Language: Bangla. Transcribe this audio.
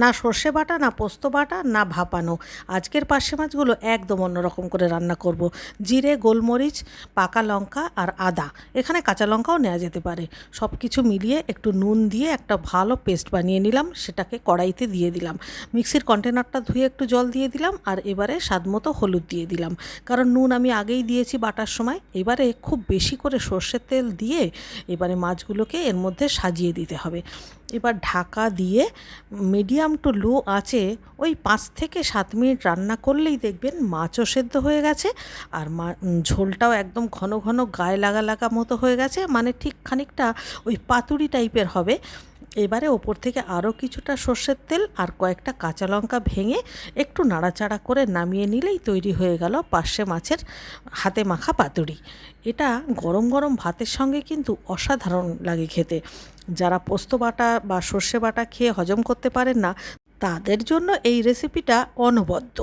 না সর্ষে বাটা, না পোস্ত বাটা, না ভাপানো। আজকের পার্শে মাছগুলো একদম অন্যরকম করে রান্না করব। জিরে, গোলমরিচ, পাকা লঙ্কা আর আদা, এখানে কাঁচা লঙ্কাও নেওয়া যেতে পারে, সব কিছু মিলিয়ে একটু নুন দিয়ে একটা ভালো পেস্ট বানিয়ে নিলাম। সেটাকে কড়াইতে দিয়ে দিলাম। মিক্সির কন্টেনারটা ধুয়ে একটু জল দিয়ে দিলাম, আর এবারে স্বাদমতো হলুদ দিয়ে দিলাম, কারণ নুন আমি আগেই দিয়েছি বাটার সময়। এবারে খুব বেশি করে সর্ষের তেল দিয়ে এবারে মাছগুলোকে এর মধ্যে সাজিয়ে দিতে হবে। এবার ঢাকা দিয়ে মিডিয়াম টু লো আঁচে ওই 5 থেকে 7 মিনিট রান্না করলেই দেখবেন মাছও সেদ্ধ হয়ে গেছে, আর ঝোলটাও একদম ঘন ঘন গায়ে লাগা লাগা মতো হয়ে গেছে, মানে ঠিক খানিকটা ওই পাতুরি টাইপের হবে। এবারে ওপর থেকে আরও কিছুটা সর্ষের তেল আর কয়েকটা কাঁচা লঙ্কা ভেঙে একটু নাড়াচাড়া করে নামিয়ে নিলেই তৈরি হয়ে গেল পার্শে মাছের হাতে মাখা পাতুরি। এটা গরম গরম ভাতের সঙ্গে কিন্তু অসাধারণ লাগে খেতে। যারা পোস্ত বাটা বা সর্ষে বাটা খেয়ে হজম করতে পারেন না, তাদের জন্য এই রেসিপিটা অনবদ্য।